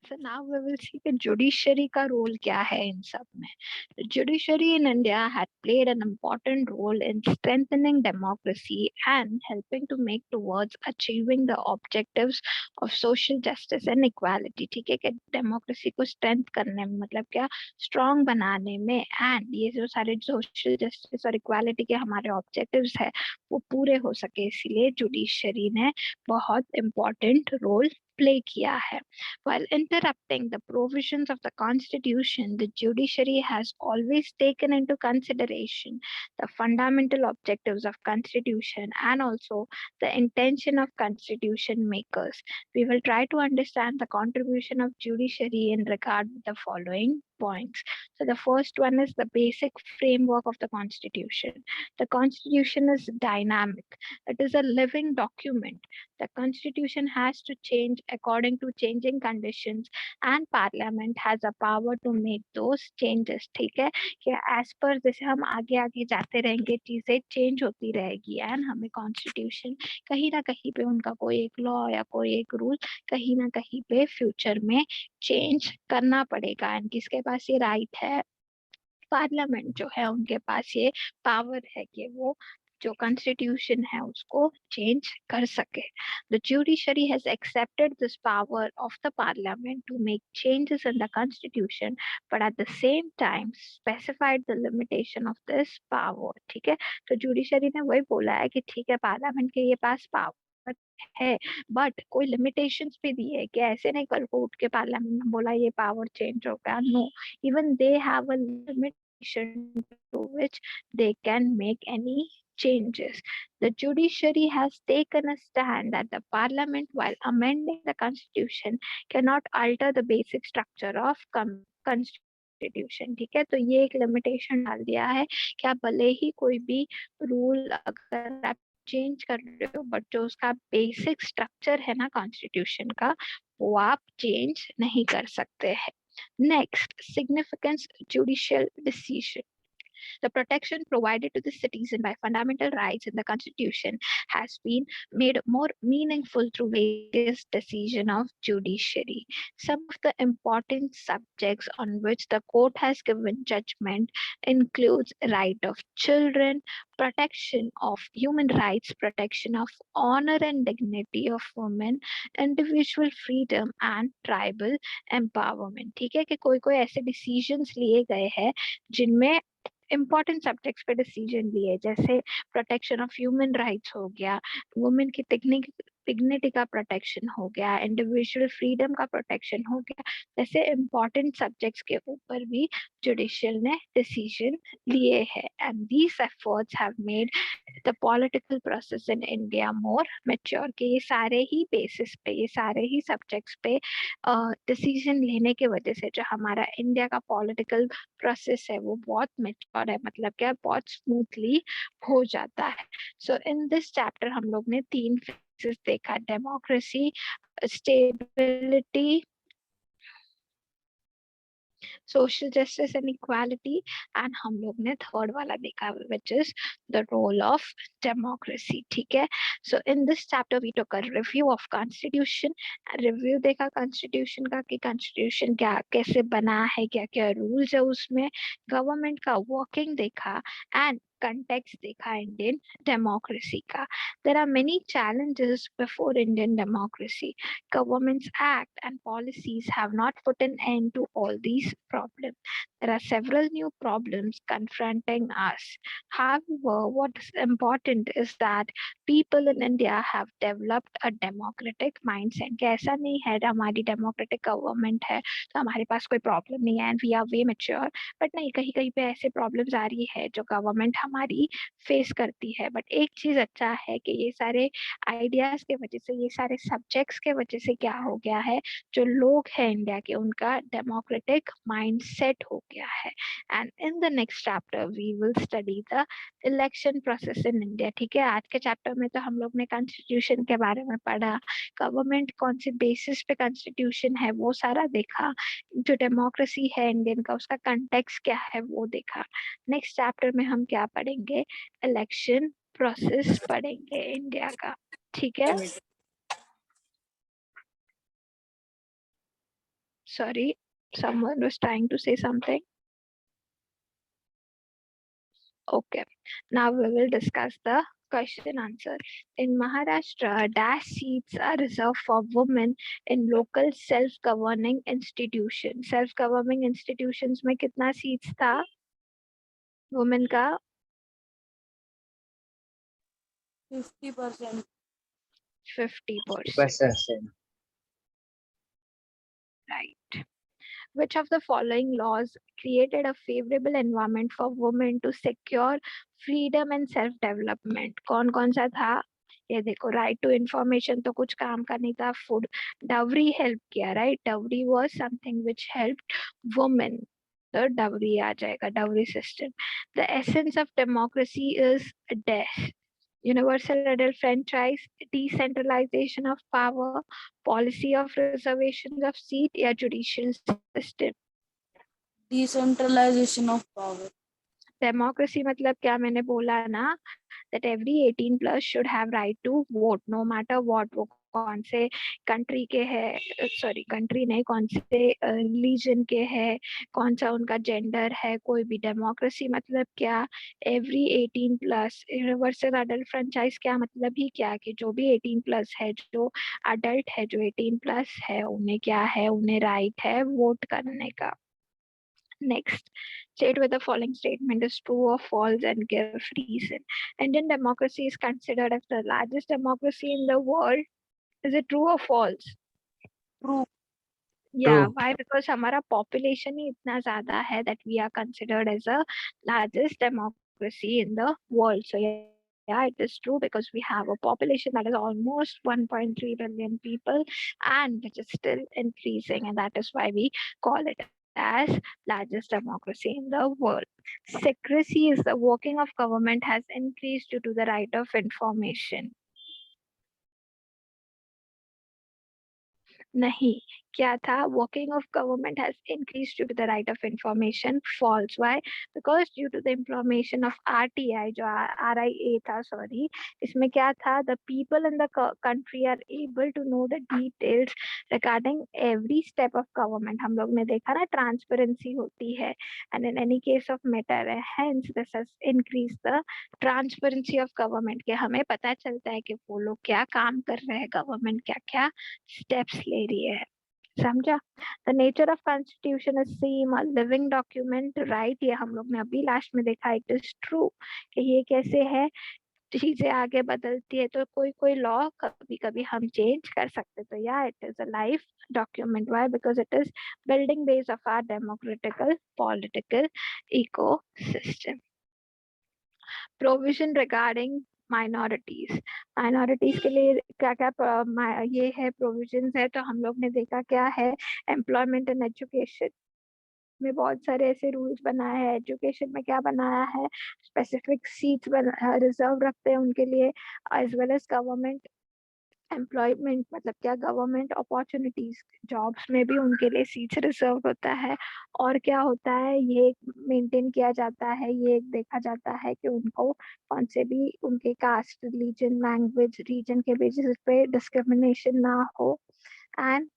So now we will see the judiciary का role क्या है इन सब में. The judiciary in India had played an important role in strengthening democracy and helping to make towards achieving the objectives of social justice and equality. ठीक है कि democracy को strength करने में मतलब क्या स्ट्रॉन्ग बनाने में एंड ये जो सारे सोशल जस्टिस और इक्वालिटी के हमारे ऑब्जेक्टिव्स है वो पूरे हो सके इसीलिए जुडिशरी ने बहुत इम्पोर्टेंट रोल प्ले किया है. While interrupting the provisions of the Constitution, the judiciary has always taken into consideration the fundamental objectives of Constitution and also the intention of Constitution makers. We will try to understand the contribution of judiciary in regard with the following points. So the first one is the basic framework of the Constitution. The Constitution is dynamic. It is a living document. The Constitution has to change according to changing conditions and Parliament has a power to make those changes. ठीक है कि as per जैसे हम आगे आगे जाते रहेंगे चीजें चेंज होती रहेगी एंड हमें कॉन्स्टिट्यूशन कहीं ना कहीं पे उनका कोई एक लॉ या कोई एक रूल कहीं ना कहीं पे फ्यूचर में चेंज करना पड़ेगा एंड किसके पास ये राइट है पार्लियामेंट जो है उनके पास ये पावर है कि वो जो कॉन्स्टिट्यूशन है उसको चेंज कर सके. The judiciary has accepted this power of the parliament to make changes in the constitution but at the same time specified the limitation of this power. ठीक है तो जुडिशरी ने वही बोला है कि ठीक है पार्लियामेंट के ये पास पावर है बट कोई लिमिटेशंस भी दी है कि ऐसे नहीं कल को उठ के पार्लियामेंट में बोला ये पावर चेंज हो गया. No, even they have a limitation to which they can make any changes. The judiciary has taken a stand that the parliament, while amending the constitution, cannot alter the basic structure of constitution. ठीक है तो ये एक limitation डाल दिया है कि आप भले ही कोई भी रूल अगर आप चेंज कर रहे हो बट जो उसका बेसिक स्ट्रक्चर है ना कॉन्स्टिट्यूशन का वो आप चेंज नहीं कर सकते हैं. Next, significance judicial decision. The protection provided to the citizen by fundamental rights in the Constitution has been made more meaningful through various decisions of judiciary. Some of the important subjects on which the court has given judgment includes right of children, protection of human rights, protection of honor and dignity of women, individual freedom and tribal empowerment. ठीक है कि कोई कोई ऐसे decisions लिए गए हैं जिनमें इम्पोर्टेंट सब्जेक्ट्स पे डिसीजन लिए जैसे प्रोटेक्शन ऑफ ह्यूमन राइट्स हो गया, वुमेन की डिग्निटी का प्रोटेक्शन हो गया, इंडिविजुअल फ्रीडम का प्रोटेक्शन हो गया. जैसे इम्पोर्टेंट सब्जेक्ट्स के ऊपर भी जुडिशियल ने डिसीजन लिए हैं and these efforts have made the political process in India more mature. कि ये सारे ही बेसिस पे ये सारे ही सब्जेक्ट्स पे डिसीजन लेने की वजह से जो हमारा इंडिया का पॉलिटिकल प्रोसेस है वो बहुत मैच्योर है मतलब क्या बहुत स्मूथली हो जाता है. सो इन दिस चैप्टर हम लोग ने 3 फेजेस देखा, democracy, stability, social justice and equality and हम लोग ने थर्ड वाला देखा which is the role of democracy. ठीक है so in this chapter we took a review of constitution. Review देखा कॉन्स्टिट्यूशन का कि कॉन्स्टिट्यूशन क्या कैसे बना है, क्या क्या रूल्स है उसमें, गवर्नमेंट का वर्किंग देखा एंड context देखा इंडियन डेमोक्रेसी का. There are many challenges before Indian democracy. Governments act and policies have not put an end to all these problems. There are several new problems confronting us. However, what is important is that people in India have developed a democratic mindset. कि ऐसा नहीं है हमारी democratic government है तो हमारे पास कोई problem नहीं है and we are way mature. But नहीं कहीं कहीं पे ऐसे प्रॉब्लम्स आ रही है जो गवर्नमेंट हमारी फेस करती है. बट एक चीज अच्छा है कि ये सारे आइडियाज के वजह से ये सारे सब्जेक्ट्स के वजह से क्या हो गया है जो लोग हैं इंडिया के उनका डेमोक्रेटिक माइंड सेट हो गया है. And in the next chapter we will study the election process in India. ठीक है आज के चैप्टर में तो हम लोग ने कॉन्स्टिट्यूशन के बारे में पढ़ा, गवर्नमेंट कौन से बेसिस पे कॉन्स्टिट्यूशन है वो सारा देखा, जो डेमोक्रेसी है इंडियन का उसका कंटेक्स्ट क्या है वो देखा. नेक्स्ट चैप्टर में हम क्या पढ़ेंगे, इलेक्शन प्रोसेस पढ़ेंगे इंडिया का. ठीक है Sorry, someone was trying to say something. Okay, now we will discuss the question answer. In Maharashtra, dash seats are reserved for women in local self-governing institutions. Self-governing institutions में कितना seats था women का? 50%. 50%. Right. Which of the following laws created a favorable environment for women to secure freedom and self development? कौन कौन सा था? ये देखो, राइट टू इंफॉर्मेशन तो कुछ काम का नहीं था. फूड डावरी हेल्प किया, right? Dowry was something which helped women. तो डावरी आ जाएगा, dowry system. The essence of democracy is death. Universal adult franchise, decentralization of power, policy of reservations of seat या judicial system. Decentralization of power. Democracy मतलब क्या मैंने बोला ना, that every 18 plus should have right to vote no matter what. वो कौन से country के है, सॉरी कंट्री नहीं, कौन से रिलीजन के है, कौन सा उनका जेंडर है, कोई भी. डेमोक्रेसी मतलब क्या? Every 18 plus. Universal adult franchise क्या मतलब ही क्या, कि जो भी 18 प्लस है, जो अडल्ट है, जो 18 प्लस है, उन्हें क्या है, उन्हें राइट है वोट करने का. Next, state whether the following statement is true or false and give reason. Indian democracy is considered as the largest democracy in the world. Is it true or false? True. Yeah, True. why? Because हमारा population ही इतना ज़्यादा है that we are considered as the largest democracy in the world. So yeah, it is true because we have a population that is almost 1.3 billion people and which is still increasing, and that is why we call it as largest democracy in the world. Secrecy is the working of government has increased due to the right of information. नहीं, क्या था? Working of government has increased due to the right of information. False. Why? Because due to the information of RTI, जो RIA था, sorry, इसमें क्या था? The people in the country are able to know the details regarding every step of government. हम लोग ने देखा ना, transparency होती है, and in any case of matter, hence this has increased the transparency of government, कि हमें पता चलता है कि वो लोग क्या काम कर रहे हैं, government क्या क्या steps ले रही है. समझा? The nature of constitution is same, a living document, right? ये हम लोग ने अभी लास्ट में देखा. इट इज ट्रू कि ये कैसे है, चीजें आगे बदलती है, तो कोई कोई लॉ कभी कभी हम चेंज कर सकते. तो या it is a life document. Why? Because it is building base of our democratical political ecosystem. Provision regarding minorities के लिए क्या क्या ये है, प्रोविजंस है. तो हम लोग ने देखा क्या है, एम्प्लॉयमेंट एंड एजुकेशन में बहुत सारे ऐसे रूल्स बनाए हैं. एजुकेशन में क्या बनाया है, स्पेसिफिक सीट्स रिजर्व रखते हैं उनके लिए, as well as government employment मतलब क्या, गवर्नमेंट अपॉर्चुनिटीज, जॉब्स में भी उनके लिए सीट्स रिजर्व होता है. और क्या होता है, ये मेंटेन किया जाता है, ये देखा जाता है कि उनको कौन से भी उनके कास्ट, रिलीजन, लैंग्वेज, रीजन के बेसिस पे डिस्क्रिमिनेशन ना हो, एंड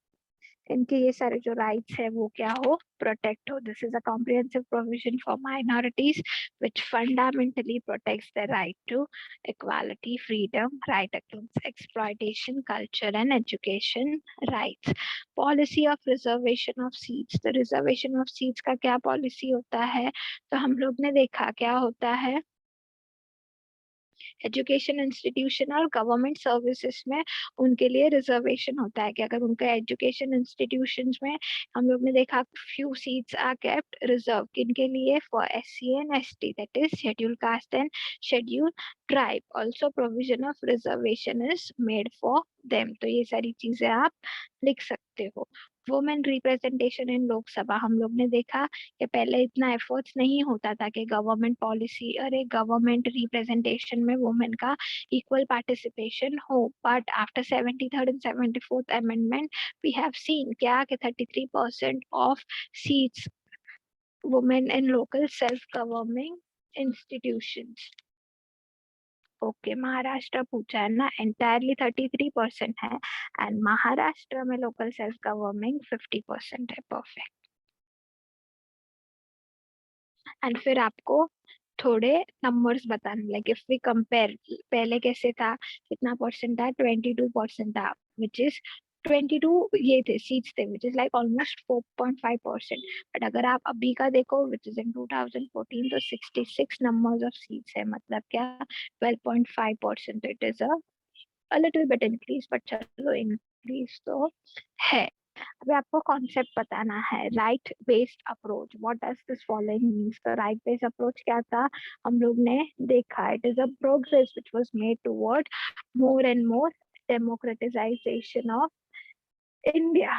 इनके ये सारे जो राइट्स है वो क्या हो, प्रोटेक्ट हो. This is a comprehensive provision for minorities which fundamentally protects their right to equality, freedom, right against exploitation, culture and education rights. Policy of reservation of seats. The reservation of seats का क्या policy होता है? तो हम लोग ने देखा क्या होता है, एजुकेशन इंस्टीट्यूशन और गवर्नमेंट सर्विसेज में उनके लिए रिजर्वेशन होता है कि अगर उनके एजुकेशन इंस्टीट्यूशंस में हम लोग ने देखा few seats are kept reserve, किनके लिए? For SC and ST, that is schedule caste and schedule tribe. Also provision of reservation is made for them. तो ये सारी चीजें आप लिख सकते हो. वुमेन रिप्रेजेंटेशन इन लोकसभा, हम लोग ने देखा कि पहले इतना एफर्ट्स नहीं होता था कि गवर्नमेंट पॉलिसी और एक गवर्नमेंट रिप्रेजेंटेशन में वुमेन का इक्वल पार्टिसिपेशन हो. But after 73rd and 74th amendment we have seen क्या, कि 33% of seats women in local self governing institutions. Okay, Maharashtra पूछा है ना, एंटायरली 33% है, एंड महाराष्ट्र में लोकल सेल्फ गवर्नमेंट 50% है। परफेक्ट। एंड फिर आपको थोड़े नंबर्स बताने, लाइक इफ वी कंपेयर, पहले कैसे था, कितना परसेंट था, 22% था, विच इज 22 ये थे सीट्स थे, which is like almost 4.5%। But अगर आप अभी का देखो, विच इज इन 2014, तो 66 नंबर्स ऑफ सीट्स है, मतलब क्या, 12.5%। It is a little bit increase, but चलो increase तो है। अभी आपको कॉन्सेप्ट बताना है, right based approach. What does this following means? तो राइट बेस्ड अप्रोच क्या था, हम लोग ने देखा, it is a progress which was made toward more and more democratization of India.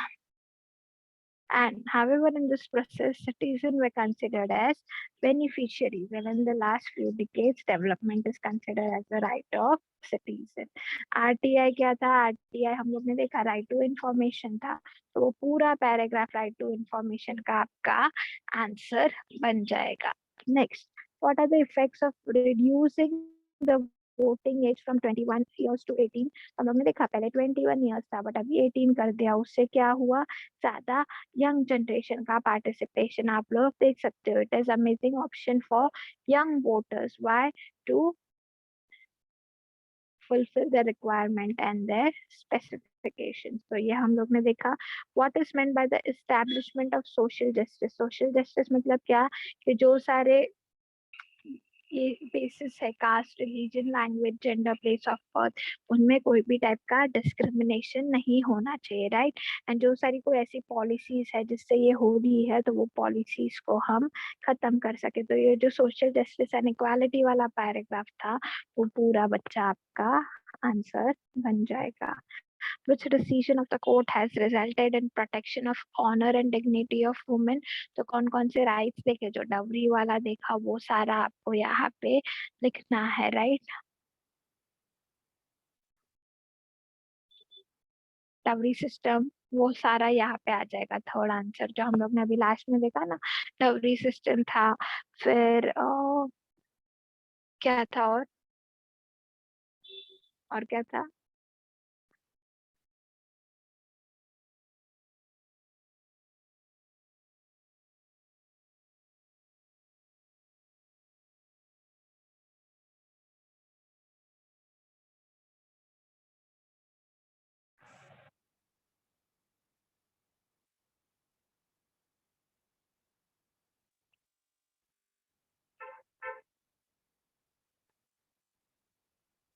And however, in this process, citizens were considered as beneficiaries, and in the last few decades, development is considered as the right of citizen. RTI क्या था? RTI हम लोग ने देखा, right to information था, तो वो पूरा पैराग्राफ राइट टू इंफॉर्मेशन का आपका आंसर बन जाएगा। Next, what are the effects of reducing the voting age from 21 years to 18? हम लोग ने देखा, पहले 21 years था, बट अभी 18 कर दिया, उससे क्या हुआ, ज्यादा यंग जनरेशन का पार्टिसिपेशन। आप लोग देख सकते हो, it is amazing option for young voters, why, to fulfill the requirement and their specifications. तो ये हम लोग ने देखा। what is meant by the establishment of social justice? social justice मतलब क्या, कि जो सारे ये बेसिस है, caste, religion, language, gender, place of birth, उनमें कोई भी टाइप का डिस्क्रिमिनेशन नहीं होना चाहिए, राइट। एंड जो सारी कोई ऐसी पॉलिसीज है जिससे ये हो रही है, तो वो पॉलिसीज को हम खत्म कर सके। तो ये जो सोशल जस्टिस एंड इक्वालिटी वाला पैराग्राफ था, वो पूरा बच्चा आपका आंसर बन जाएगा। which decision of the court has resulted in protection of honor and dignity of women? तो कौन कौन से राइट्स देखे, जो डवरी वाला देखा, वो सारा आपको यहाँ पे लिखना है, राइट। डवरी सिस्टम, वो सारा यहाँ पे आ जाएगा, थर्ड आंसर जो हम लोग ने अभी लास्ट में देखा ना, डवरी सिस्टम था। फिर क्या था, और क्या था,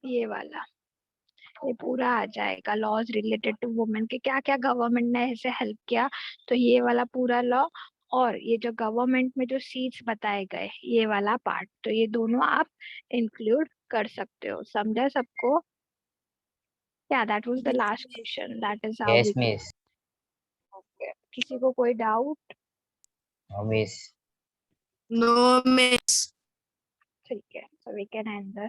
ये वाला, ये पूरा आ जाएगा, लॉज रिलेटेड टू वुमेन के क्या क्या गवर्नमेंट ने ऐसे हेल्प किया, तो ये वाला पूरा लॉ, और ये जो गवर्नमेंट में जो सीट्स बताए गए, ये वाला पार्ट, तो ये दोनों आप इंक्लूड कर सकते हो। समझा सबको? या that was the last question, that is how Yes, we can. miss. किसी को कोई doubt? No, miss. No, miss. ठीक है, so we can end the